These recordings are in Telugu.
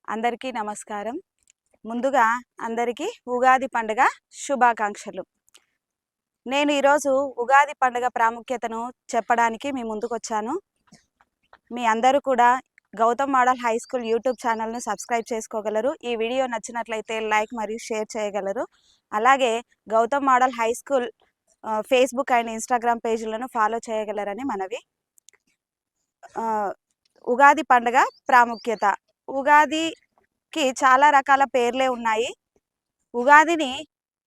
అందరికీ నమస్కారం. ముందుగా అందరికీ ఉగాది పండుగ శుభాకాంక్షలు. నేను ఈరోజు ఉగాది పండుగ ప్రాముఖ్యతను చెప్పడానికి మీ ముందుకొచ్చాను. మీ అందరూ కూడా Gautam model high school YouTube ఛానల్ను సబ్స్క్రైబ్ చేసుకోగలరు. ఈ వీడియో నచ్చినట్లయితే లైక్ మరియు షేర్ చేయగలరు. అలాగే Gautam model high school Facebook and Instagram పేజీలను ఫాలో చేయగలరని మనవి. ఉగాది పండుగ ప్రాముఖ్యత. ఉగాదికి చాలా రకాల పేర్లే ఉన్నాయి. ఉగాదిని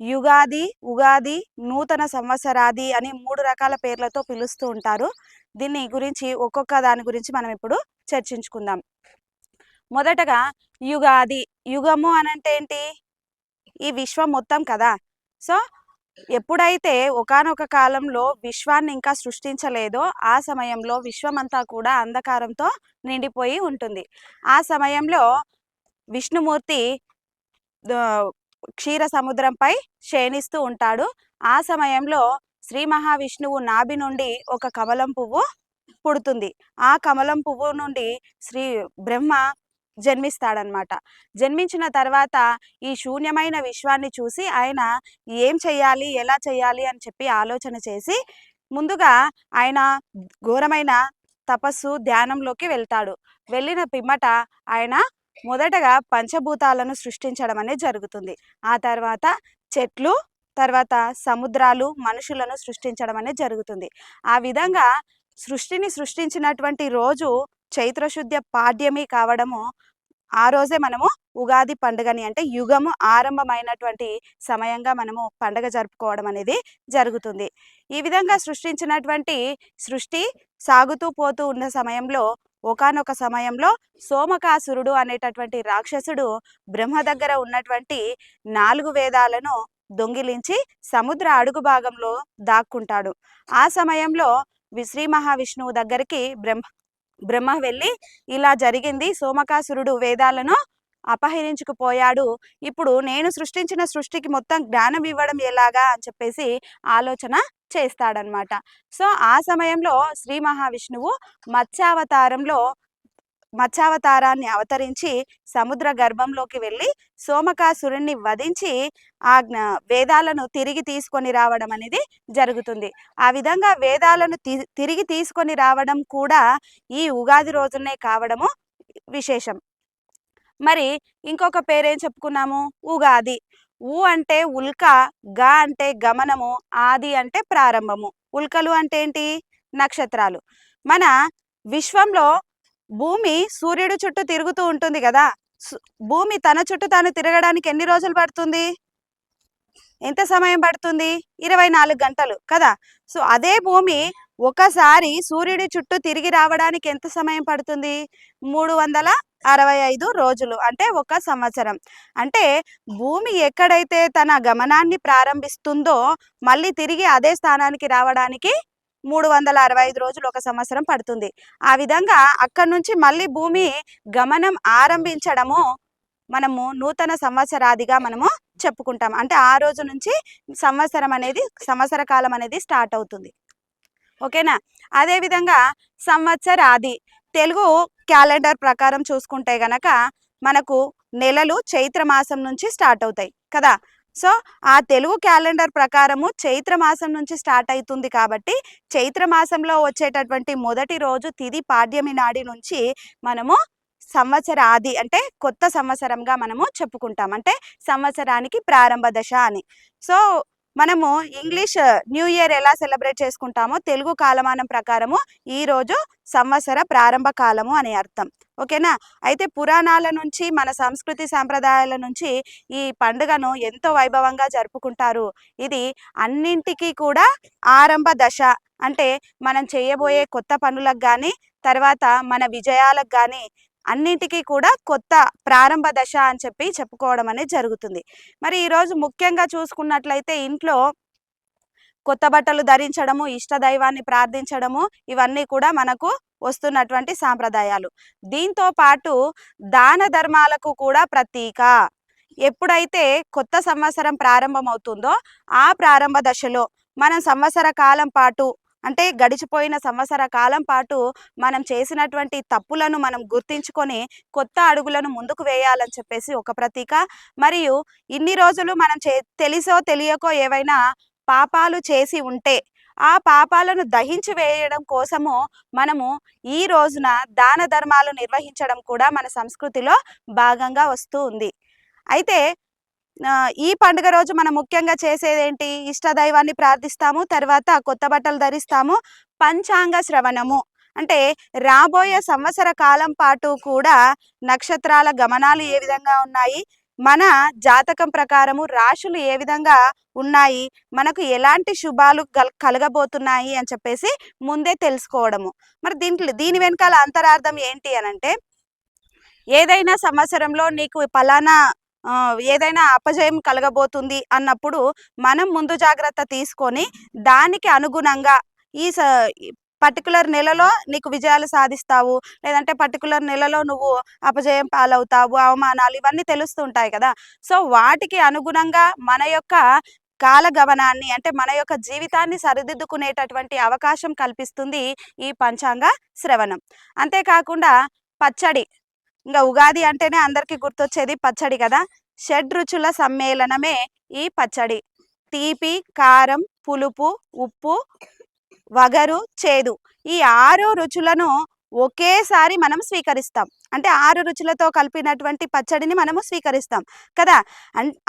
యుగాది, ఉగాది, నూతన సంవత్సరాది అని 3 రకాల పేర్లతో పిలుస్తూ ఉంటారు. దీన్ని గురించి ఒక్కొక్క దాని గురించి మనం ఇప్పుడు చర్చించుకుందాం. మొదటగా యుగాది. యుగము అనంటే ఏంటి? ఈ విశ్వం మొత్తం కదా. సో ఎప్పుడైతే ఒకానొక కాలంలో విశ్వాన్ని ఇంకా సృష్టించలేదో ఆ సమయంలో విశ్వమంతా కూడా అంధకారంతో నిండిపోయి ఉంటుంది. ఆ సమయంలో విష్ణుమూర్తి క్షీర సముద్రంపై శయనిస్తూ ఉంటాడు. ఆ సమయంలో శ్రీ మహావిష్ణువు నాభి నుండి ఒక కమలం పువ్వు పుడుతుంది. ఆ కమలం పువ్వు నుండి శ్రీ బ్రహ్మ జన్మిస్తాడనమాట. జన్మించిన తర్వాత ఈ శూన్యమైన విశ్వాన్ని చూసి ఆయన ఏం చెయ్యాలి, ఎలా చెయ్యాలి అని చెప్పి ఆలోచన చేసి ముందుగా ఆయన ఘోరమైన తపస్సు ధ్యానంలోకి వెళ్తాడు. వెళ్ళిన పిమ్మట ఆయన మొదటగా పంచభూతాలను సృష్టించడం అనేది జరుగుతుంది. ఆ తర్వాత చెట్లు, తర్వాత సముద్రాలు, మనుషులను సృష్టించడం అనేది జరుగుతుంది. ఆ విధంగా సృష్టిని సృష్టించినటువంటి రోజు చైత్రశుద్ధ పాడ్యమి కావడము, ఆ రోజే మనము ఉగాది పండుగని అంటే యుగము ఆరంభమైనటువంటి సమయంగా మనము పండుగ జరుపుకోవడం అనేది జరుగుతుంది. ఈ విధంగా సృష్టించినటువంటి సృష్టి సాగుతూ పోతూ ఉన్న సమయంలో ఒకానొక సమయంలో సోమకాసురుడు అనేటటువంటి రాక్షసుడు బ్రహ్మ దగ్గర ఉన్నటువంటి 4 వేదాలను దొంగిలించి సముద్ర అడుగు భాగంలో దాక్కుంటాడు. ఆ సమయంలో శ్రీ మహావిష్ణువు దగ్గరికి బ్రహ్మ వెళ్ళి ఇలా జరిగింది, సోమకాసురుడు వేదాలను అపహరించుకుపోయాడు, ఇప్పుడు నేను సృష్టించిన సృష్టికి మొత్తం జ్ఞానం ఇవ్వడం ఎలాగా అని చెప్పేసి ఆలోచన చేస్తాడనమాట. సో ఆ సమయంలో శ్రీ మహావిష్ణువు మత్స్యావతారాన్ని అవతరించి సముద్ర గర్భంలోకి వెళ్ళి సోమకాసురుణ్ణి వధించి ఆ వేదాలను తిరిగి తీసుకొని రావడం అనేది జరుగుతుంది. ఆ విధంగా వేదాలను తిరిగి తీసుకొని రావడం కూడా ఈ ఉగాది రోజునే కావడము విశేషం. మరి ఇంకొక పేరేం చెప్పుకున్నాము? ఉగాది. ఉ అంటే ఉల్క, గ అంటే గమనము, ఆది అంటే ప్రారంభము. ఉల్కలు అంటే ఏంటి? నక్షత్రాలు. మన విశ్వంలో భూమి సూర్యుడు చుట్టూ తిరుగుతూ ఉంటుంది కదా. భూమి తన చుట్టూ తాను తిరగడానికి ఎన్ని రోజులు పడుతుంది? ఎంత సమయం పడుతుంది? 24 గంటలు కదా. సో అదే భూమి ఒకసారి సూర్యుడి చుట్టూ తిరిగి రావడానికి ఎంత సమయం పడుతుంది? 365 రోజులు, అంటే 1 సంవత్సరం. అంటే భూమి ఎక్కడైతే తన గమనాన్ని ప్రారంభిస్తుందో మళ్ళీ తిరిగి అదే స్థానానికి రావడానికి 365 రోజులు, 1 సంవత్సరం పడుతుంది. ఆ విధంగా అక్కడి నుంచి మళ్ళీ భూమి గమనం ఆరంభించడము మనము నూతన సంవత్సరాదిగా మనము చెప్పుకుంటాం. అంటే ఆ రోజు నుంచి సంవత్సర కాలం అనేది స్టార్ట్ అవుతుంది. ఓకేనా? అదేవిధంగా సంవత్సరాది. తెలుగు క్యాలెండర్ ప్రకారం చూసుకుంటే గనక మనకు నెలలు చైత్ర మాసం నుంచి స్టార్ట్ అవుతాయి కదా. సో ఆ తెలుగు క్యాలెండర్ ప్రకారము చైత్ర మాసం నుంచి స్టార్ట్ అవుతుంది కాబట్టి చైత్ర మాసంలో వచ్చేటటువంటి మొదటి రోజు తిది పాడ్యమి నాడి నుంచి మనము సంవత్సరాది అంటే కొత్త సంవత్సరంగా మనము చెప్పుకుంటాం. అంటే సంవత్సరానికి ప్రారంభ దశ అని. సో మనము ఇంగ్లీష్ న్యూ ఇయర్ ఎలా సెలబ్రేట్ చేసుకుంటామో తెలుగు కాలమానం ప్రకారము ఈరోజు సంవత్సర ప్రారంభ కాలము అనే అర్థం. ఓకేనా? అయితే పురాణాల నుంచి మన సంస్కృతి సాంప్రదాయాల నుంచి ఈ పండుగను ఎంతో వైభవంగా జరుపుకుంటారు. ఇది అన్నింటికీ కూడా ఆరంభ దశ. అంటే మనం చేయబోయే కొత్త పనులకు కానీ తర్వాత మన విజయాలకు కానీ అన్నింటికీ కూడా కొత్త ప్రారంభ దశ అని చెప్పి చెప్పుకోవడం అనేది జరుగుతుంది. మరి ఈరోజు ముఖ్యంగా చూసుకున్నట్లయితే ఇంట్లో కొత్త బట్టలు ధరించడము, ఇష్ట దైవాన్ని ప్రార్థించడము, ఇవన్నీ కూడా మనకు వస్తున్నటువంటి సాంప్రదాయాలు. దీంతో పాటు దాన ధర్మాలకు కూడా ప్రతీక. ఎప్పుడైతే కొత్త సంవత్సరం ప్రారంభమవుతుందో ఆ ప్రారంభ దశలో మనం సంవత్సర కాలం పాటు అంటే గడిచిపోయిన సంవత్సర కాలం పాటు మనం చేసినటువంటి తప్పులను మనం గుర్తించుకొని కొత్త అడుగులను ముందుకు వేయాలని చెప్పేసి ఒక ప్రతీక. మరియు ఇన్ని రోజులు మనం తెలిసో తెలియకో ఏవైనా పాపాలు చేసి ఉంటే ఆ పాపాలను దహించి వేయడం కోసము మనము ఈ రోజున దాన ధర్మాలు నిర్వహించడం కూడా మన సంస్కృతిలో భాగంగా వస్తూ ఉంది. అయితే ఈ పండుగ రోజు మనం ముఖ్యంగా చేసేదేంటి? ఇష్టదైవాన్ని ప్రార్థిస్తాము, తర్వాత కొత్త బట్టలు ధరిస్తాము, పంచాంగ శ్రవణము. అంటే రాబోయే సంవత్సర కాలం పాటు కూడా నక్షత్రాల గమనాలు ఏ విధంగా ఉన్నాయి, మన జాతకం ప్రకారము రాశులు ఏ విధంగా ఉన్నాయి, మనకు ఎలాంటి శుభాలు కలగబోతున్నాయి అని చెప్పేసి ముందే తెలుసుకోవడము. మరి దీని వెనకాల అంతరార్థం ఏంటి అనంటే, ఏదైనా సంవత్సరంలో నీకు పలానా ఏదైనా అపజయం కలగబోతుంది అన్నప్పుడు మనం ముందు జాగ్రత్త తీసుకొని దానికి అనుగుణంగా ఈ పర్టికులర్ నెలలో నీకు విజయాలు సాధిస్తావు, లేదంటే పర్టికులర్ నెలలో నువ్వు అపజయం పాలవుతావు, అవమానాలు ఇవన్నీ తెలుస్తుంటాయి కదా. సో వాటికి అనుగుణంగా మన యొక్క కాలగమనాన్ని అంటే మన యొక్క జీవితాన్ని సరిదిద్దుకునేటటువంటి అవకాశం కల్పిస్తుంది ఈ పంచాంగ శ్రవణం. అంతేకాకుండా పచ్చడి, ఇంకా ఉగాది అంటేనే అందరికీ గుర్తొచ్చేది పచ్చడి కదా. షడ్రుచుల సమ్మేళనమే ఈ పచ్చడి. తీపి, కారం, పులుపు, ఉప్పు, వగరు, చేదు, ఈ 6 రుచులను ఒకేసారి మనం స్వీకరిస్తాం. అంటే 6 రుచులతో కలిపినటువంటి పచ్చడిని మనము స్వీకరిస్తాం కదా.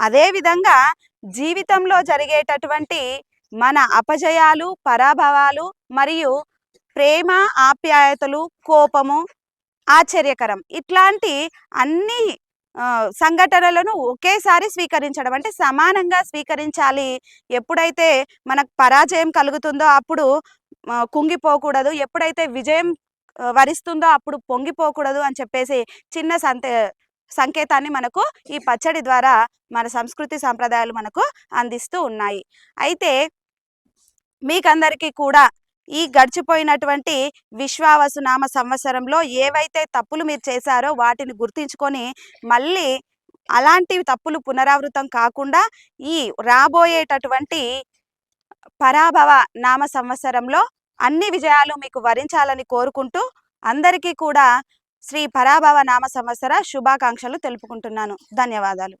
అదే విధంగా జీవితంలో జరిగేటటువంటి మన అపజయాలు, పరాభవాలు మరియు ప్రేమ, ఆప్యాయతలు, కోపము, ఆశ్చర్యకరం, ఇట్లాంటి అన్ని సంఘటనలను ఒకేసారి స్వీకరించడం, అంటే సమానంగా స్వీకరించాలి. ఎప్పుడైతే మనకు పరాజయం కలుగుతుందో అప్పుడు కుంగిపోకూడదు, ఎప్పుడైతే విజయం వరిస్తుందో అప్పుడు పొంగిపోకూడదు అని చెప్పేసి చిన్న సంకేతాన్ని మనకు ఈ పచ్చడి ద్వారా మన సంస్కృతి సంప్రదాయాలు మనకు అందిస్తూ ఉన్నాయి. అయితే మీకందరికీ కూడా ఈ గడిచిపోయినటువంటి విశ్వావసు నామ సంవత్సరంలో ఏవైతే తప్పులు మీరు చేశారో వాటిని గుర్తించుకొని మళ్ళీ అలాంటి తప్పులు పునరావృతం కాకుండా ఈ రాబోయేటటువంటి పరాభవ నామ సంవత్సరంలో అన్ని విజయాలు మీకు వరించాలని కోరుకుంటూ అందరికీ కూడా శ్రీ పరాభవ నామ సంవత్సర శుభాకాంక్షలు తెలుపుకుంటున్నాను. ధన్యవాదాలు.